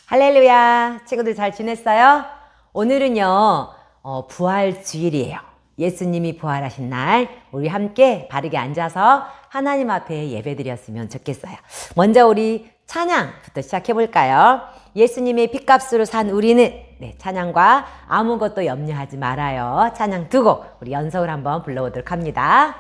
할렐루야! 친구들 잘 지냈어요? 오늘은요, 부활주일이에요. 예수님이 부활하신 날, 우리 함께 바르게 앉아서 하나님 앞에 예배드렸으면 좋겠어요. 먼저 우리 찬양부터 시작해볼까요? 예수님의 핏값으로 산 우리는, 찬양과 아무것도 염려하지 말아요. 찬양 두 곡, 우리 연속을 한번 불러보도록 합니다.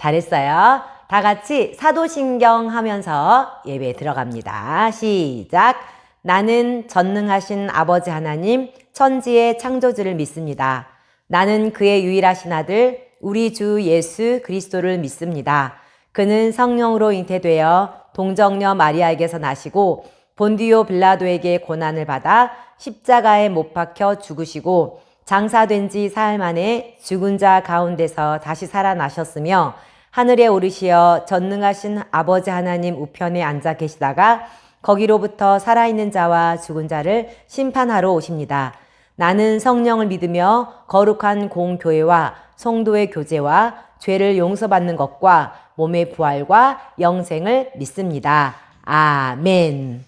잘했어요. 다 같이 사도신경 하면서 예배에 들어갑니다. 시작. 나는 전능하신 아버지 하나님 천지의 창조주를 믿습니다. 나는 그의 유일하신 아들 우리 주 예수 그리스도를 믿습니다. 그는 성령으로 잉태되어 동정녀 마리아에게서 나시고 본디오 빌라도에게 고난을 받아 십자가에 못 박혀 죽으시고 장사된 지 사흘 만에 죽은 자 가운데서 다시 살아나셨으며 하늘에 오르시어 전능하신 아버지 하나님 우편에 앉아 계시다가 거기로부터 살아있는 자와 죽은 자를 심판하러 오십니다. 나는 성령을 믿으며 거룩한 공교회와 성도의 교제와 죄를 용서받는 것과 몸의 부활과 영생을 믿습니다. 아멘.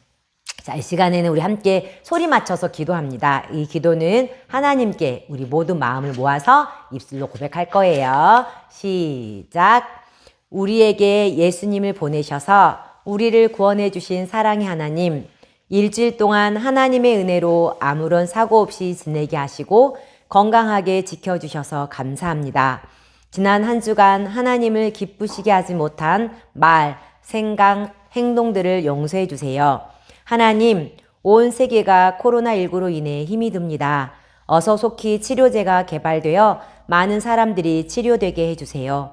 자, 이 시간에는 우리 함께 소리 맞춰서 기도합니다. 이 기도는 하나님께 우리 모두 마음을 모아서 입술로 고백할 거예요. 시작. 우리에게 예수님을 보내셔서 우리를 구원해 주신 사랑의 하나님, 일주일 동안 하나님의 은혜로 아무런 사고 없이 지내게 하시고 건강하게 지켜주셔서 감사합니다. 지난 한 주간 하나님을 기쁘시게 하지 못한 말, 생각, 행동들을 용서해 주세요. 하나님, 온 세계가 코로나19로 인해 힘이 듭니다. 어서 속히 치료제가 개발되어 많은 사람들이 치료되게 해주세요.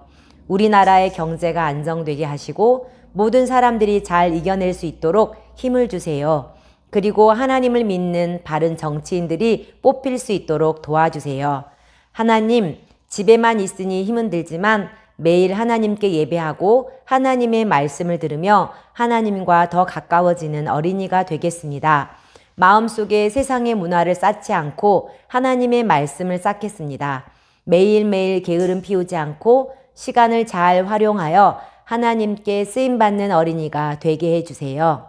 우리나라의 경제가 안정되게 하시고 모든 사람들이 잘 이겨낼 수 있도록 힘을 주세요. 그리고 하나님을 믿는 바른 정치인들이 뽑힐 수 있도록 도와주세요. 하나님, 집에만 있으니 힘은 들지만 매일 하나님께 예배하고 하나님의 말씀을 들으며 하나님과 더 가까워지는 어린이가 되겠습니다. 마음속에 세상의 문화를 쌓지 않고 하나님의 말씀을 쌓겠습니다. 매일매일 게으름 피우지 않고 시간을 잘 활용하여 하나님께 쓰임받는 어린이가 되게 해주세요.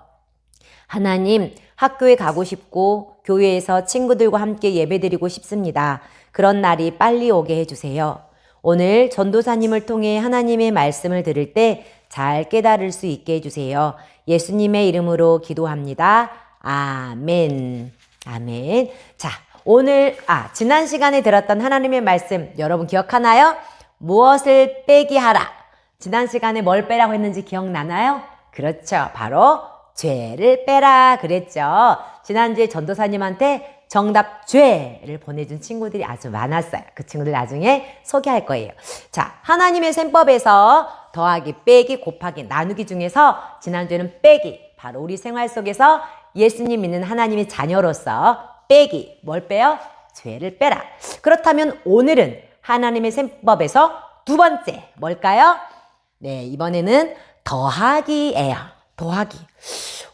하나님, 학교에 가고 싶고 교회에서 친구들과 함께 예배드리고 싶습니다. 그런 날이 빨리 오게 해주세요. 오늘 전도사님을 통해 하나님의 말씀을 들을 때 잘 깨달을 수 있게 해주세요. 예수님의 이름으로 기도합니다. 아멘. 아멘. 자, 지난 시간에 들었던 하나님의 말씀 여러분 기억하나요? 무엇을 빼기 하라. 지난 시간에 뭘 빼라고 했는지 기억나나요? 그렇죠. 바로 죄를 빼라 그랬죠. 지난주에 전도사님한테 정답 죄를 보내준 친구들이 아주 많았어요. 그 친구들 나중에 소개할 거예요. 자, 하나님의 셈법에서 더하기, 빼기, 곱하기, 나누기 중에서 지난주에는 빼기, 바로 우리 생활 속에서 예수님 믿는 하나님의 자녀로서 빼기, 뭘 빼요? 죄를 빼라. 그렇다면 오늘은 하나님의 셈법에서 두 번째 뭘까요? 네, 이번에는 더하기예요. 더하기.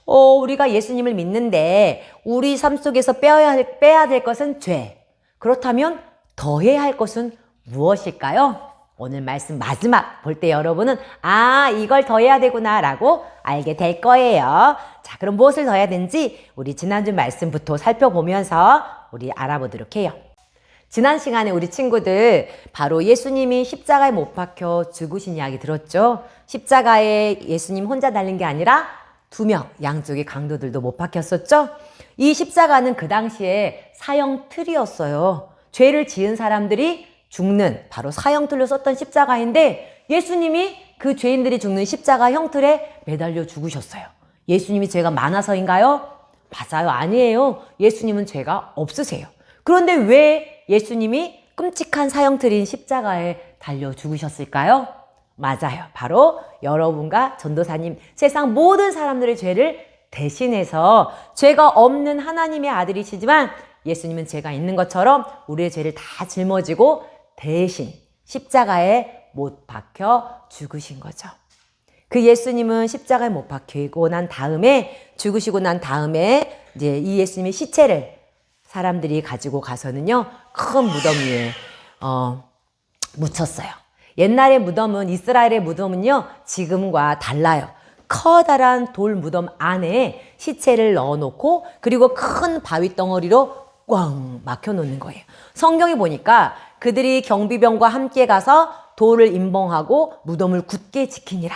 우리가 예수님을 믿는데 우리 삶 속에서 빼야 될 것은 죄. 그렇다면 더해야 할 것은 무엇일까요? 오늘 말씀 마지막 볼 때 여러분은 이걸 더해야 되구나 라고 알게 될 거예요. 자, 그럼 무엇을 더해야 되는지 우리 지난주 말씀부터 살펴보면서 우리 알아보도록 해요. 지난 시간에 우리 친구들 바로 예수님이 십자가에 못 박혀 죽으신 이야기 들었죠? 십자가에 예수님 혼자 달린 게 아니라 2명, 양쪽의 강도들도 못 박혔었죠? 이 십자가는 그 당시에 사형틀이었어요. 죄를 지은 사람들이 죽는 바로 사형틀로 썼던 십자가인데 예수님이 그 죄인들이 죽는 십자가 형틀에 매달려 죽으셨어요. 예수님이 죄가 많아서인가요? 맞아요. 아니에요. 예수님은 죄가 없으세요. 그런데 왜 예수님이 끔찍한 사형틀인 십자가에 달려 죽으셨을까요? 맞아요. 바로 여러분과 전도사님, 세상 모든 사람들의 죄를 대신해서 죄가 없는 하나님의 아들이시지만 예수님은 죄가 있는 것처럼 우리의 죄를 다 짊어지고 대신 십자가에 못 박혀 죽으신 거죠. 그 예수님은 십자가에 못 박히고 난 다음에 죽으시고 난 다음에 이제 이 예수님의 시체를 사람들이 가지고 가서는요 큰 무덤 위에 묻혔어요. 옛날의 무덤은 이스라엘의 무덤은요 지금과 달라요. 커다란 돌 무덤 안에 시체를 넣어놓고 그리고 큰 바위 덩어리로 꽝 막혀놓는 거예요. 성경에 보니까 그들이 경비병과 함께 가서 돌을 임봉하고 무덤을 굳게 지키니라.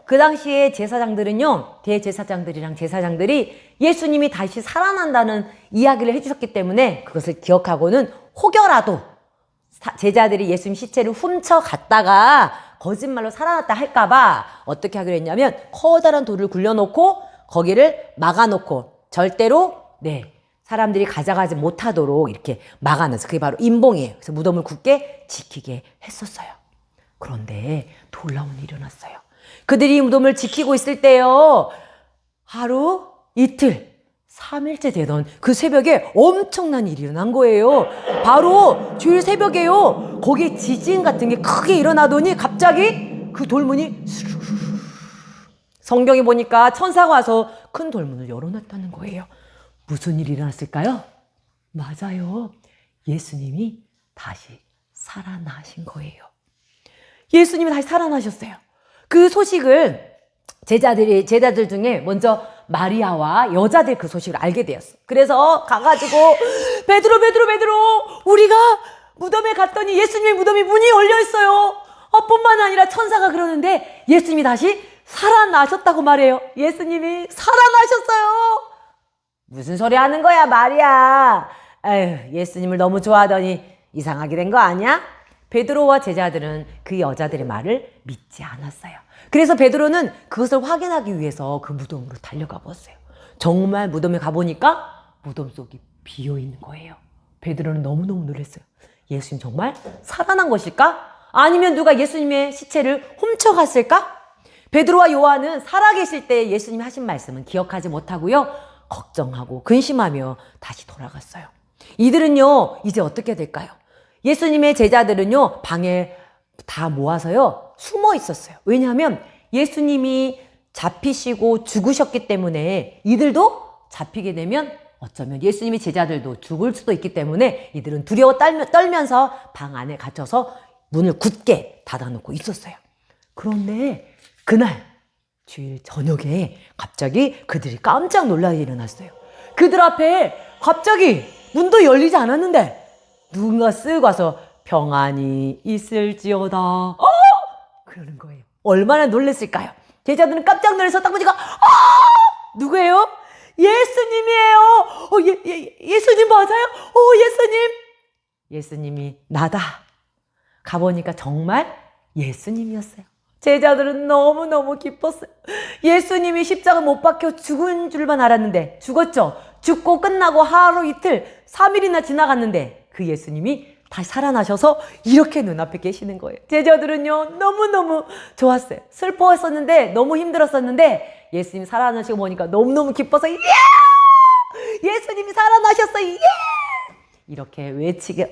그 당시에 제사장들은요, 대제사장들이랑 제사장들이 예수님이 다시 살아난다는 이야기를 해주셨기 때문에 그것을 기억하고는 혹여라도 제자들이 예수님 시체를 훔쳐갔다가 거짓말로 살아났다 할까봐 어떻게 하기로 했냐면 커다란 돌을 굴려놓고 거기를 막아놓고 절대로 사람들이 가져가지 못하도록 이렇게 막아놔서 그게 바로 임봉이에요. 그래서 무덤을 굳게 지키게 했었어요. 그런데 놀라운 일이 일어났어요. 그들이 이 무덤을 지키고 있을 때요. 하루, 이틀, 3일째 되던 그 새벽에 엄청난 일이 일어난 거예요. 바로 주일 새벽에요. 거기에 지진 같은 게 크게 일어나더니 갑자기 그 돌문이 성경에 보니까 천사가 와서 큰 돌문을 열어놨다는 거예요. 무슨 일이 일어났을까요? 맞아요. 예수님이 다시 살아나신 거예요. 예수님이 다시 살아나셨어요. 그 소식을 제자들 중에 먼저 마리아와 여자들 그 소식을 알게 되었어. 그래서 가가지고 베드로 우리가 무덤에 갔더니 예수님의 무덤이 문이 열려 있어요. 뿐만 아니라 천사가 그러는데 예수님이 다시 살아나셨다고 말해요. 예수님이 살아나셨어요. 무슨 소리 하는 거야, 마리아. 에휴, 예수님을 너무 좋아하더니 이상하게 된 거 아니야? 베드로와 제자들은 그 여자들의 말을 믿지 않았어요. 그래서 베드로는 그것을 확인하기 위해서 그 무덤으로 달려가 봤어요. 정말 무덤에 가보니까 무덤 속이 비어 있는 거예요. 베드로는 너무너무 놀랐어요. 예수님 정말 살아난 것일까? 아니면 누가 예수님의 시체를 훔쳐갔을까? 베드로와 요한은 살아계실 때 예수님이 하신 말씀은 기억하지 못하고요. 걱정하고 근심하며 다시 돌아갔어요. 이들은요, 이제 어떻게 될까요? 예수님의 제자들은요, 방에 다 모아서요, 숨어 있었어요. 왜냐하면 예수님이 잡히시고 죽으셨기 때문에 이들도 잡히게 되면 어쩌면 예수님의 제자들도 죽을 수도 있기 때문에 이들은 두려워 떨면서 방 안에 갇혀서 문을 굳게 닫아놓고 있었어요. 그런데 그날 주일 저녁에 갑자기 그들이 깜짝 놀라 일어났어요. 그들 앞에 갑자기 문도 열리지 않았는데 누군가 쓱 와서 평안히 있을지어다. 그러는 거예요. 얼마나 놀랐을까요? 제자들은 깜짝 놀라서 딱 보니까 누구예요? 예수님이에요. 예수님 맞아요? 예수님. 예수님이 나다. 가보니까 정말 예수님이었어요. 제자들은 너무너무 기뻤어요. 예수님이 십자가 못 박혀 죽은 줄만 알았는데 죽었죠. 죽고 끝나고 하루 이틀 3일이나 지나갔는데 그 예수님이 다시 살아나셔서 이렇게 눈앞에 계시는 거예요. 제자들은요 너무너무 좋았어요. 슬퍼했었는데 너무 힘들었었는데 예수님이 살아나시고 보니까 너무너무 기뻐서 예수님이 살아나셨어요. 이렇게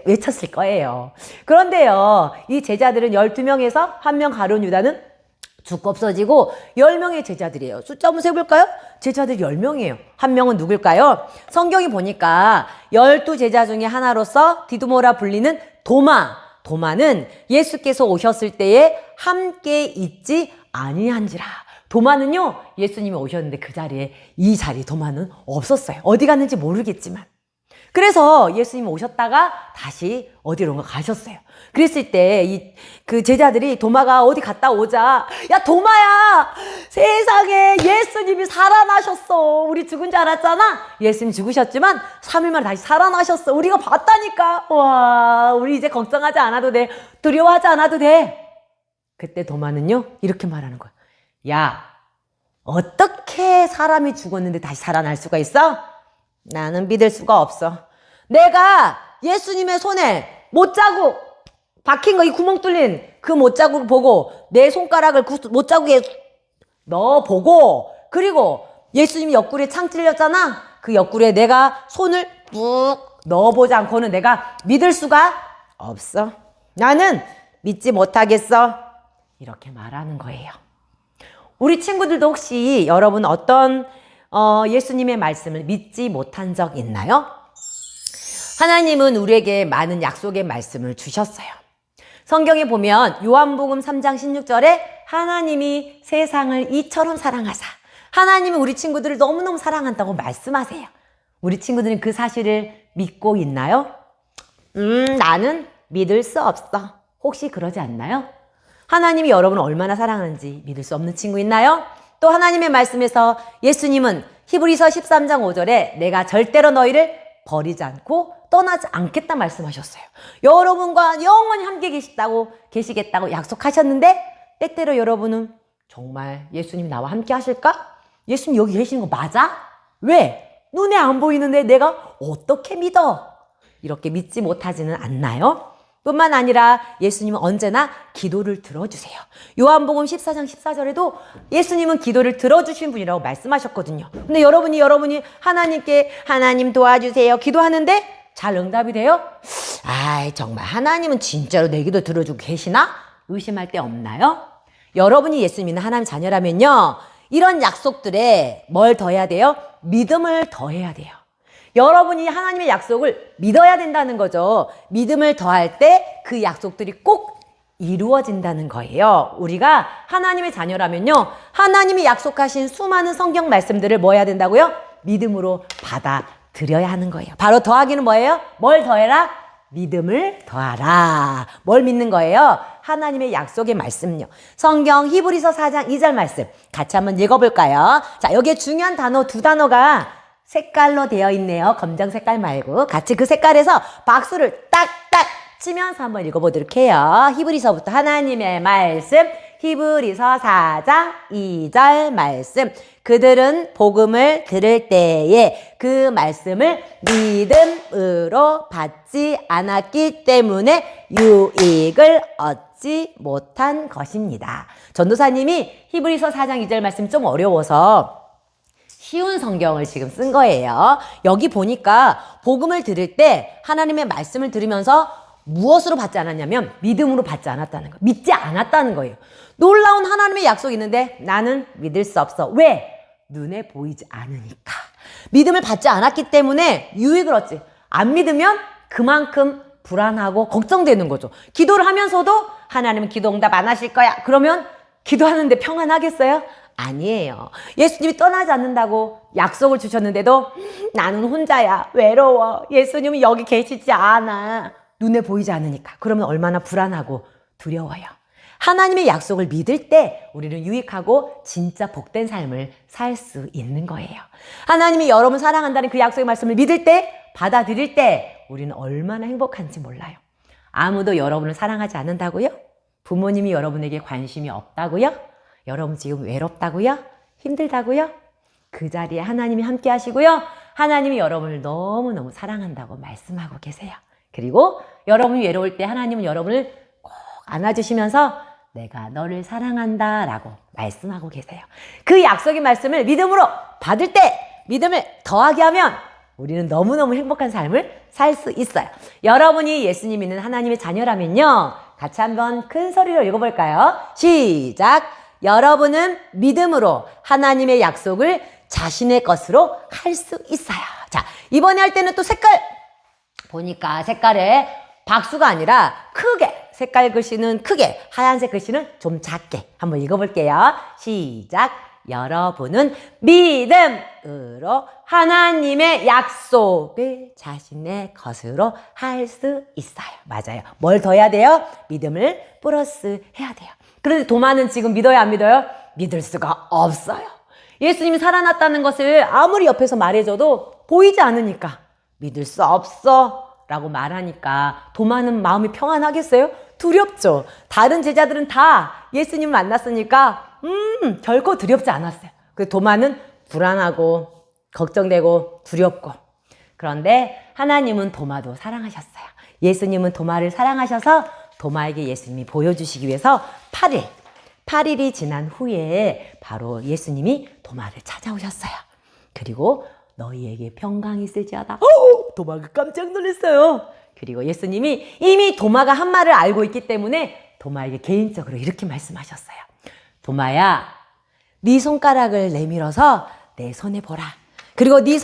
외쳤을 거예요. 그런데요, 이 제자들은 12명에서 1명 가룟 유다는 죽고 없어지고 10명의 제자들이에요. 숫자 한번 세볼까요? 제자들 10명이에요. 한 명은 누굴까요? 성경이 보니까 12제자 중에 하나로서 디두모라 불리는 도마는 예수께서 오셨을 때에 함께 있지 아니한지라. 도마는요, 예수님이 오셨는데 그 자리에 이 자리 도마는 없었어요. 어디 갔는지 모르겠지만. 그래서 예수님이 오셨다가 다시 어디론가 가셨어요. 그랬을 때 그 제자들이 도마가 어디 갔다 오자, 야 도마야, 세상에 예수님이 살아나셨어. 우리 죽은 줄 알았잖아. 예수님 죽으셨지만 3일 만에 다시 살아나셨어. 우리가 봤다니까. 와, 우리 이제 걱정하지 않아도 돼. 두려워하지 않아도 돼. 그때 도마는요 이렇게 말하는 거야. 야, 어떻게 사람이 죽었는데 다시 살아날 수가 있어? 나는 믿을 수가 없어. 내가 예수님의 손에 못자국 박힌 거, 이 구멍 뚫린 그 못자국을 보고 내 손가락을 그 못자국에 넣어보고, 그리고 예수님이 옆구리에 창 찔렸잖아. 그 옆구리에 내가 손을 꾹 넣어보지 않고는 내가 믿을 수가 없어. 나는 믿지 못하겠어. 이렇게 말하는 거예요. 우리 친구들도 혹시 여러분 어떤 예수님의 말씀을 믿지 못한 적 있나요? 하나님은 우리에게 많은 약속의 말씀을 주셨어요. 성경에 보면 요한복음 3장 16절에 하나님이 세상을 이처럼 사랑하사, 하나님이 우리 친구들을 너무너무 사랑한다고 말씀하세요. 우리 친구들은 그 사실을 믿고 있나요? 나는 믿을 수 없어. 혹시 그러지 않나요? 하나님이 여러분을 얼마나 사랑하는지 믿을 수 없는 친구 있나요? 또 하나님의 말씀에서 예수님은 히브리서 13장 5절에 내가 절대로 너희를 버리지 않고 떠나지 않겠다 말씀하셨어요. 여러분과 영원히 함께 계시겠다고 약속하셨는데, 때때로 여러분은 정말 예수님이 나와 함께 하실까? 예수님 여기 계시는 거 맞아? 왜? 눈에 안 보이는데 내가 어떻게 믿어? 이렇게 믿지 못하지는 않나요? 뿐만 아니라 예수님은 언제나 기도를 들어주세요. 요한복음 14장 14절에도 예수님은 기도를 들어주신 분이라고 말씀하셨거든요. 근데 여러분이 하나님께 하나님 도와주세요 기도하는데 잘 응답이 돼요? 정말 하나님은 진짜로 내 기도 들어주고 계시나? 의심할 데 없나요? 여러분이 예수 믿는 하나님 자녀라면요, 이런 약속들에 뭘 더해야 돼요? 믿음을 더해야 돼요. 여러분이 하나님의 약속을 믿어야 된다는 거죠. 믿음을 더할 때 그 약속들이 꼭 이루어진다는 거예요. 우리가 하나님의 자녀라면요, 하나님이 약속하신 수많은 성경 말씀들을 뭐 해야 된다고요? 믿음으로 받아들여야 하는 거예요. 바로 더하기는 뭐예요? 뭘 더해라? 믿음을 더하라. 뭘 믿는 거예요? 하나님의 약속의 말씀요. 성경 히브리서 4장 2절 말씀 같이 한번 읽어볼까요? 자, 여기에 중요한 단어 두 단어가 색깔로 되어 있네요. 검정 색깔 말고 같이 그 색깔에서 박수를 딱딱 치면서 한번 읽어보도록 해요. 히브리서부터 하나님의 말씀, 히브리서 4장 2절 말씀. 그들은 복음을 들을 때에 그 말씀을 믿음으로 받지 않았기 때문에 유익을 얻지 못한 것입니다. 전도사님이 히브리서 4장 2절 말씀 좀 어려워서 쉬운 성경을 지금 쓴 거예요. 여기 보니까 복음을 들을 때 하나님의 말씀을 들으면서 무엇으로 받지 않았냐면 믿음으로 받지 않았다는 거예요. 믿지 않았다는 거예요. 놀라운 하나님의 약속이 있는데 나는 믿을 수 없어. 왜? 눈에 보이지 않으니까. 믿음을 받지 않았기 때문에 유익을 얻지. 안 믿으면 그만큼 불안하고 걱정되는 거죠. 기도를 하면서도 하나님은 기도 응답 안 하실 거야. 그러면 기도하는데 평안하겠어요? 아니에요. 예수님이 떠나지 않는다고 약속을 주셨는데도 나는 혼자야. 외로워. 예수님은 여기 계시지 않아. 눈에 보이지 않으니까. 그러면 얼마나 불안하고 두려워요. 하나님의 약속을 믿을 때 우리는 유익하고 진짜 복된 삶을 살 수 있는 거예요. 하나님이 여러분 사랑한다는 그 약속의 말씀을 믿을 때, 받아들일 때 우리는 얼마나 행복한지 몰라요. 아무도 여러분을 사랑하지 않는다고요? 부모님이 여러분에게 관심이 없다고요? 여러분 지금 외롭다고요? 힘들다고요? 그 자리에 하나님이 함께 하시고요. 하나님이 여러분을 너무너무 사랑한다고 말씀하고 계세요. 그리고 여러분이 외로울 때 하나님은 여러분을 꼭 안아주시면서 내가 너를 사랑한다 라고 말씀하고 계세요. 그 약속의 말씀을 믿음으로 받을 때 믿음을 더하게 하면 우리는 너무너무 행복한 삶을 살 수 있어요. 여러분이 예수님 믿는 하나님의 자녀라면요, 같이 한번 큰 소리로 읽어볼까요? 시작! 여러분은 믿음으로 하나님의 약속을 자신의 것으로 할 수 있어요. 자, 이번에 할 때는 또 색깔 보니까 색깔에 박수가 아니라 크게, 색깔 글씨는 크게, 하얀색 글씨는 좀 작게 한번 읽어볼게요. 시작! 여러분은 믿음으로 하나님의 약속을 자신의 것으로 할 수 있어요. 맞아요. 뭘 더 해야 돼요? 믿음을 플러스 해야 돼요. 그런데 도마는 지금 믿어요, 안 믿어요? 믿을 수가 없어요. 예수님이 살아났다는 것을 아무리 옆에서 말해줘도 보이지 않으니까 믿을 수 없어 라고 말하니까 도마는 마음이 평안하겠어요? 두렵죠. 다른 제자들은 다 예수님 만났으니까 결코 두렵지 않았어요. 그 도마는 불안하고 걱정되고 두렵고. 그런데 하나님은 도마도 사랑하셨어요. 예수님은 도마를 사랑하셔서 도마에게 예수님이 보여주시기 위해서 8일이 지난 후에 바로 예수님이 도마를 찾아오셨어요. 그리고 너희에게 평강이 있을지어다. 도마가 깜짝 놀랐어요. 그리고 예수님이 이미 도마가 한 말을 알고 있기 때문에 도마에게 개인적으로 이렇게 말씀하셨어요. 도마야, 네 손가락을 내밀어서 내 손에 보라. 그리고 네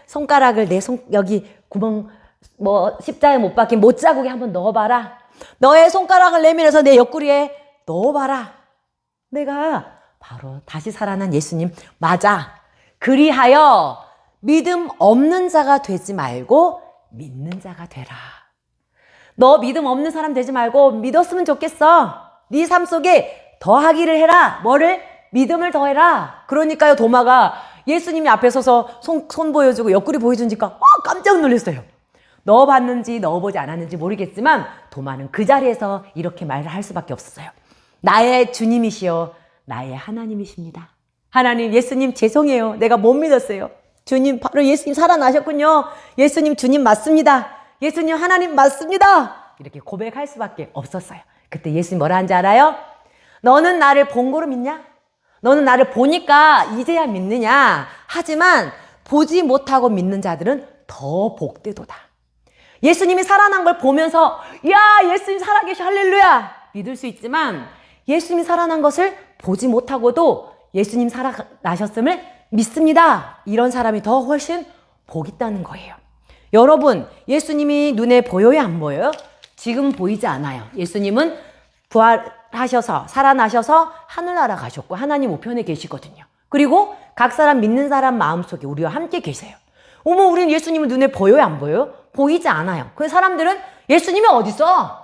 손가락을 내 여기 구멍 십자에 못 박힌 못자국에 한번 넣어봐라. 너의 손가락을 내밀어서 내 옆구리에 넣어봐라. 내가 바로 다시 살아난 예수님 맞아. 그리하여 믿음 없는 자가 되지 말고 믿는 자가 되라. 너 믿음 없는 사람 되지 말고 믿었으면 좋겠어. 네 삶 속에 더하기를 해라. 뭐를? 믿음을 더해라. 그러니까요, 도마가 예수님이 앞에 서서 손 보여주고 옆구리 보여주니까 깜짝 놀랐어요. 넣어봤는지 넣어보지 않았는지 모르겠지만 도마는 그 자리에서 이렇게 말을 할 수밖에 없었어요. 나의 주님이시여 나의 하나님이십니다. 하나님, 예수님 죄송해요. 내가 못 믿었어요. 주님, 바로 예수님 살아나셨군요. 예수님 주님 맞습니다. 예수님 하나님 맞습니다. 이렇게 고백할 수밖에 없었어요. 그때 예수님 뭐라 한지 알아요? 너는 나를 본 거로 믿냐? 너는 나를 보니까 이제야 믿느냐? 하지만 보지 못하고 믿는 자들은 더 복되도다. 예수님이 살아난 걸 보면서 야, 예수님 살아계셔 할렐루야 믿을 수 있지만 예수님이 살아난 것을 보지 못하고도 예수님 살아나셨음을 믿습니다. 이런 사람이 더 훨씬 복 있다는 거예요. 여러분, 예수님이 눈에 보여요, 안 보여요? 지금 보이지 않아요. 예수님은 부활하셔서 살아나셔서 하늘나라 가셨고 하나님 우편에 계시거든요. 그리고 각 사람 믿는 사람 마음속에 우리와 함께 계세요. 어머, 우리는 예수님을 눈에 보여요, 안 보여요? 보이지 않아요. 그 사람들은 예수님이 어딨어?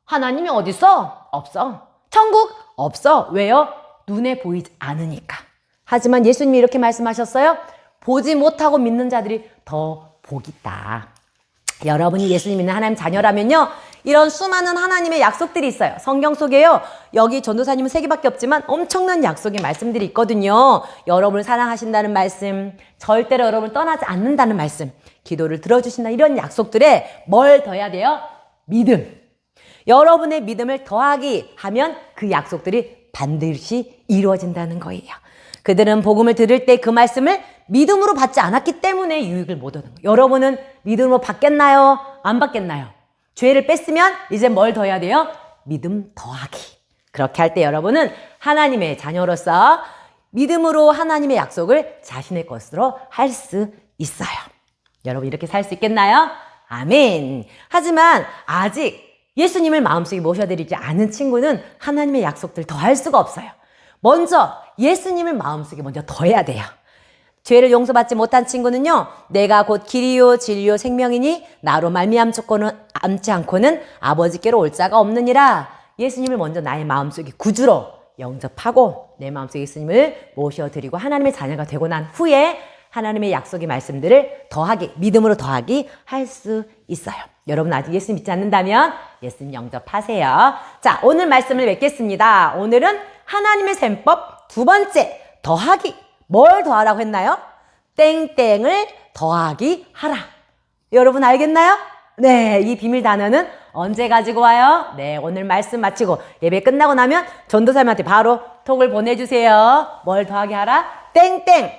하나님이 어딨어? 없어. 천국? 없어. 왜요? 눈에 보이지 않으니까. 하지만 예수님이 이렇게 말씀하셨어요. 보지 못하고 믿는 자들이 더 복 있다. 여러분이 예수님 믿는 하나님 자녀라면요, 이런 수많은 하나님의 약속들이 있어요. 성경 속에요, 여기 전도사님은 3개밖에 없지만 엄청난 약속의 말씀들이 있거든요. 여러분을 사랑하신다는 말씀, 절대로 여러분을 떠나지 않는다는 말씀, 기도를 들어주신다, 이런 약속들에 뭘 더해야 돼요? 믿음. 여러분의 믿음을 더하기 하면 그 약속들이 반드시 이루어진다는 거예요. 그들은 복음을 들을 때 그 말씀을 믿음으로 받지 않았기 때문에 유익을 못 얻는 거예요. 여러분은 믿음으로 받겠나요? 안 받겠나요? 죄를 뺐으면 이제 뭘 더해야 돼요? 믿음 더하기. 그렇게 할 때 여러분은 하나님의 자녀로서 믿음으로 하나님의 약속을 자신의 것으로 할 수 있어요. 여러분 이렇게 살 수 있겠나요? 아멘. 하지만 아직 예수님을 마음속에 모셔드리지 않은 친구는 하나님의 약속들 더할 수가 없어요. 먼저 예수님을 마음속에 먼저 더해야 돼요. 죄를 용서받지 못한 친구는요, 내가 곧 길이요 진리요 생명이니 나로 말미암지 않고는 아버지께로 올 자가 없느니라. 예수님을 먼저 나의 마음속에 구주로 영접하고 내 마음속에 예수님을 모셔드리고 하나님의 자녀가 되고 난 후에 하나님의 약속의 말씀들을 더하기, 믿음으로 더하기 할 수 있어요. 여러분 아직 예수 믿지 않는다면 예수님 영접하세요. 자, 오늘 말씀을 맺겠습니다. 오늘은 하나님의 셈법 2번째, 더하기. 뭘 더하라고 했나요? 땡땡을 더하기 하라. 여러분 알겠나요? 네, 이 비밀 단어는 언제 가지고 와요? 네, 오늘 말씀 마치고 예배 끝나고 나면 전도사님한테 바로 톡을 보내주세요. 뭘 더하기 하라? 땡땡.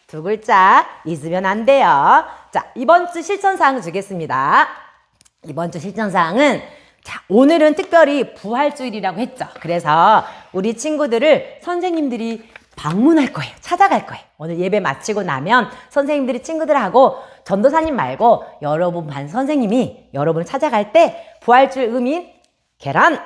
2글자 잊으면 안 돼요. 자, 이번 주 실천사항 주겠습니다. 이번 주 실천사항은, 자, 오늘은 특별히 부활주일이라고 했죠. 그래서 우리 친구들을 선생님들이 방문할 거예요. 찾아갈 거예요. 오늘 예배 마치고 나면 선생님들이 친구들하고 전도사님 말고 여러분 반 선생님이 여러분을 찾아갈 때 부활주일 의미인 계란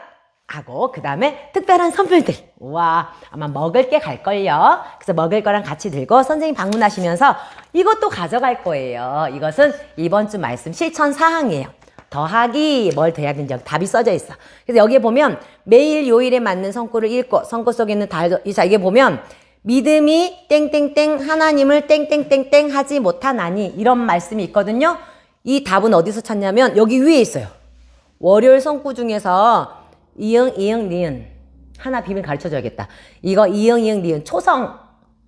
하고 그 다음에 특별한 선물들, 우와, 아마 먹을 게 갈걸요. 그래서 먹을 거랑 같이 들고 선생님 방문하시면서 이것도 가져갈 거예요. 이것은 이번 주 말씀 실천 사항이에요. 더하기, 뭘 더해야 되는지 여기 답이 써져 있어. 그래서 여기에 보면 매일 요일에 맞는 성구를 읽고 성구 속에 있는 자, 이게 보면 믿음이 땡땡땡 하나님을 땡땡땡땡 하지 못하나니, 이런 말씀이 있거든요. 이 답은 어디서 찾냐면 여기 위에 있어요. 월요일 성구 중에서 이응, 이응, 니은. 하나 비밀 가르쳐줘야겠다. 이거 이응, 이응, 니은.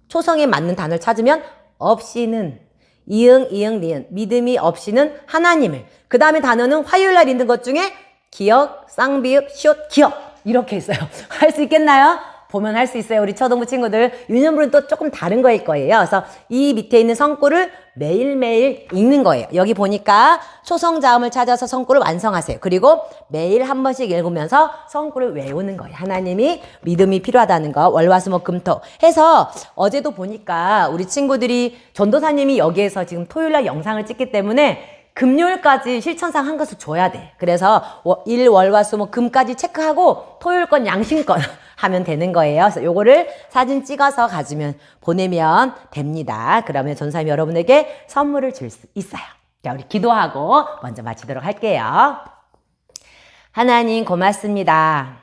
초성에 맞는 단어를 찾으면 없이는, 이응, 이응, 니은. 믿음이 없이는 하나님을. 그 다음에 단어는 화요일날 있는 것 중에 기억, 쌍비읍, 시옷, 기억. 이렇게 있어요. 할 수 있겠나요? 보면 할 수 있어요. 우리 초등부 친구들. 유년부는 또 조금 다른 거일 거예요. 그래서 이 밑에 있는 성구를 매일매일 읽는 거예요. 여기 보니까 초성자음을 찾아서 성구를 완성하세요. 그리고 매일 한 번씩 읽으면서 성구를 외우는 거예요. 하나님이 믿음이 필요하다는 거, 월화수목금토 해서 어제도 보니까 우리 친구들이 전도사님이 여기에서 지금 토요일날 영상을 찍기 때문에 금요일까지 실천상 한 것을 줘야 돼. 그래서 일, 월화, 수, 목, 금까지 체크하고 토요일 건 양심권 하면 되는 거예요. 그래서 요거를 사진 찍어서 가지면 보내면 됩니다. 그러면 전사님 여러분에게 선물을 줄 수 있어요. 자, 우리 기도하고 먼저 마치도록 할게요. 하나님 고맙습니다.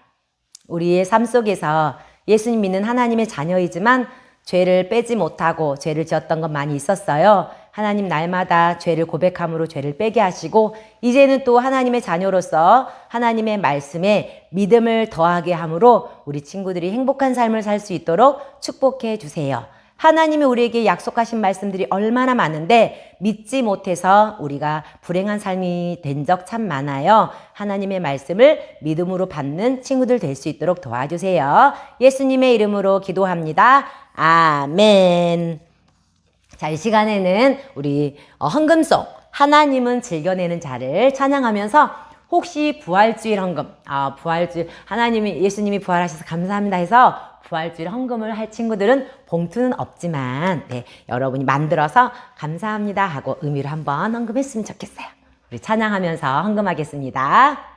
우리의 삶 속에서 예수님 믿는 하나님의 자녀이지만 죄를 빼지 못하고 죄를 지었던 것 많이 있었어요. 하나님 날마다 죄를 고백함으로 죄를 빼게 하시고 이제는 또 하나님의 자녀로서 하나님의 말씀에 믿음을 더하게 함으로 우리 친구들이 행복한 삶을 살 수 있도록 축복해 주세요. 하나님이 우리에게 약속하신 말씀들이 얼마나 많은데 믿지 못해서 우리가 불행한 삶이 된 적 참 많아요. 하나님의 말씀을 믿음으로 받는 친구들 될 수 있도록 도와주세요. 예수님의 이름으로 기도합니다. 아멘. 자, 이 시간에는 우리 헌금송 하나님은 즐겨내는 자를 찬양하면서 혹시 부활주일 헌금, 부활주일 하나님이 예수님이 부활하셔서 감사합니다 해서 부활주일 헌금을 할 친구들은 봉투는 없지만 네, 여러분이 만들어서 감사합니다 하고 의미로 한번 헌금했으면 좋겠어요. 우리 찬양하면서 헌금하겠습니다.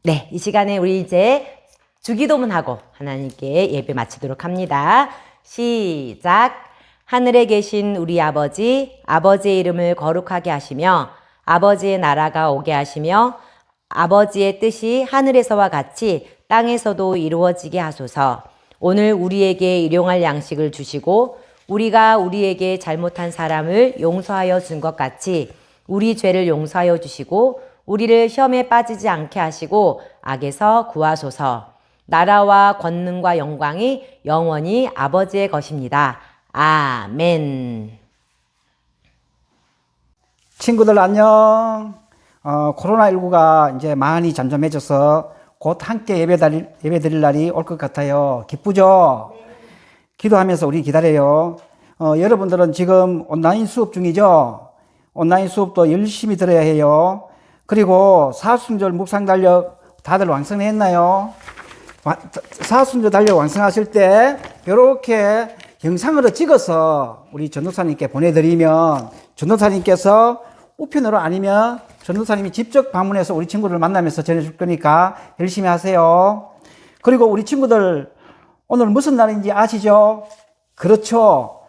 네, 이 시간에 우리 이제 주기도문하고 하나님께 예배 마치도록 합니다. 시작. 하늘에 계신 우리 아버지, 아버지의 이름을 거룩하게 하시며 아버지의 나라가 오게 하시며 아버지의 뜻이 하늘에서와 같이 땅에서도 이루어지게 하소서. 오늘 우리에게 일용할 양식을 주시고 우리가 우리에게 잘못한 사람을 용서하여 준 것 같이 우리 죄를 용서하여 주시고 우리를 시험에 빠지지 않게 하시고 악에서 구하소서. 나라와 권능과 영광이 영원히 아버지의 것입니다. 아멘. 친구들 안녕. 코로나19가 이제 많이 잠잠해져서 곧 함께 예배 드릴 날이 올 것 같아요. 기쁘죠? 네. 기도하면서 우리 기다려요. 여러분들은 지금 온라인 수업 중이죠? 온라인 수업도 열심히 들어야 해요. 그리고 사순절 묵상 달력 다들 완성했나요? 사순절 달력 완성하실 때 이렇게 영상으로 찍어서 우리 전도사님께 보내드리면 전도사님께서 우편으로 아니면 전도사님이 직접 방문해서 우리 친구를 만나면서 전해줄 거니까 열심히 하세요. 그리고 우리 친구들 오늘 무슨 날인지 아시죠? 그렇죠.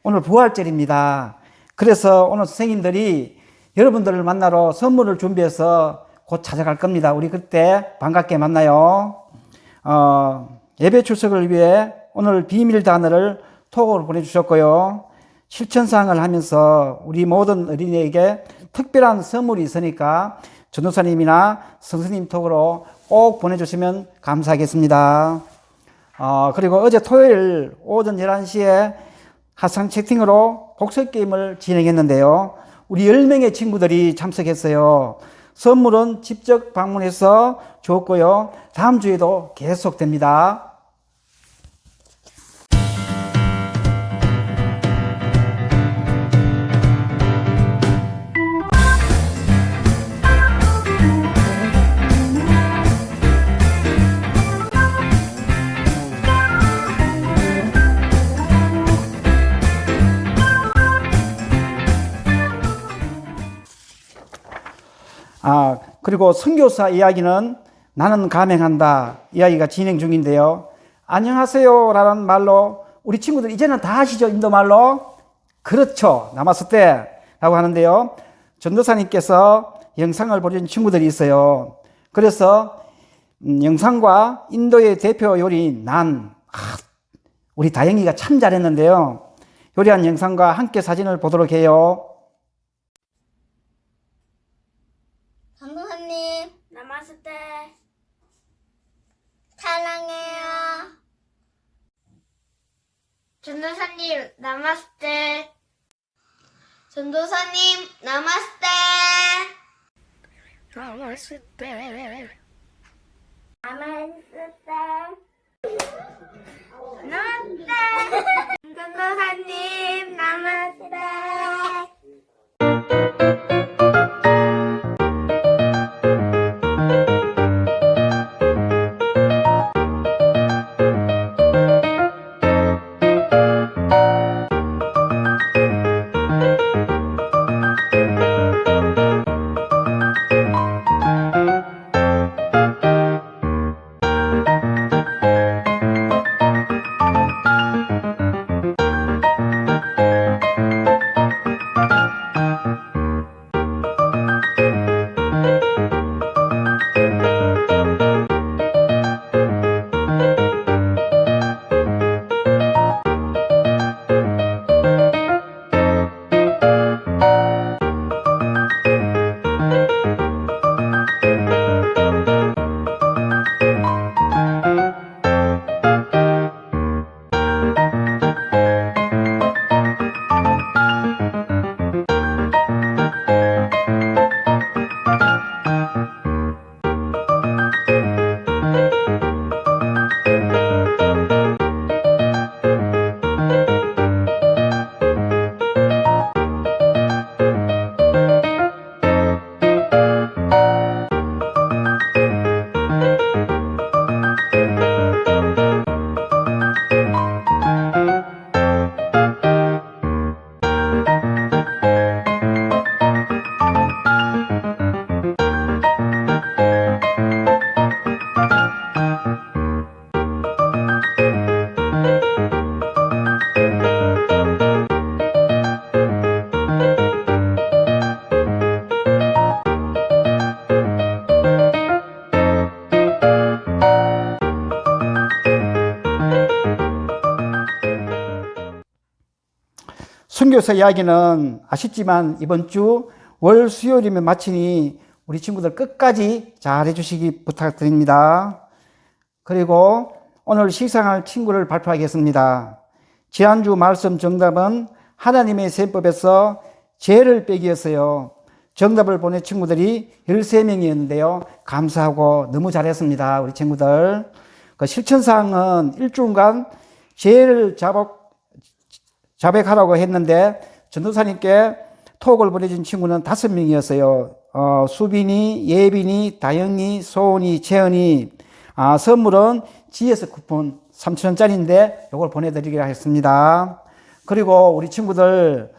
오늘 부활절입니다. 그래서 오늘 선생님들이 여러분들을 만나러 선물을 준비해서 곧 찾아갈 겁니다. 우리 그때 반갑게 만나요. 예배 출석을 위해 오늘 비밀 단어를 톡으로 보내주셨고요. 실천사항을 하면서 우리 모든 어린이에게 특별한 선물이 있으니까 전도사님이나 선생님 톡으로 꼭 보내주시면 감사하겠습니다. 그리고 어제 토요일 오전 11시에 화상 채팅으로 복습 게임을 진행했는데요. 우리 10명의 친구들이 참석했어요. 선물은 직접 방문해서 줬고요. 다음 주에도 계속됩니다. 그리고 선교사 이야기는 나는 감행한다 이야기가 진행 중인데요. 안녕하세요 라는 말로 우리 친구들 이제는 다 아시죠? 인도말로? 그렇죠. 나마스테 라고 하는데요. 전도사님께서 영상을 보여준 친구들이 있어요. 그래서 영상과 인도의 대표 요리인 우리 다영이가 참 잘했는데요. 요리한 영상과 함께 사진을 보도록 해요. 전도사님, 나마스테. 사랑해요. 전도사님, 나마스테. 전도사님, 나마스테. 나마스테. 나마스테. 전도사님, 나마스테. 순교서 이야기는 아쉽지만 이번 주 월 수요일이면 마치니 우리 친구들 끝까지 잘 해주시기 부탁드립니다. 그리고 오늘 시상할 친구를 발표하겠습니다. 지난주 말씀 정답은 하나님의 셈법에서 죄를 빼기였어요. 정답을 보낸 친구들이 13명이었는데요. 감사하고 너무 잘했습니다. 우리 친구들. 그 실천사항은 일주일간 죄를 자백하라고 했는데 전도사님께 톡을 보내준 친구는 5명이었어요. 수빈이, 예빈이, 다영이, 소은이, 채은이. 선물은 GS 쿠폰 3,000원짜리인데 이걸 보내드리기로 했습니다. 그리고 우리 친구들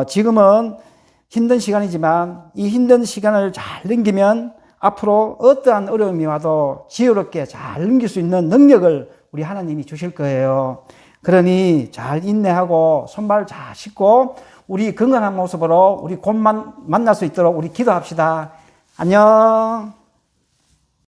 지금은 힘든 시간이지만 이 힘든 시간을 잘 넘기면 앞으로 어떠한 어려움이 와도 지혜롭게 잘 넘길 수 있는 능력을 우리 하나님이 주실 거예요. 그러니 잘 인내하고 손발 잘 씻고 우리 건강한 모습으로 우리 곧 만날 수 있도록 우리 기도합시다. 안녕.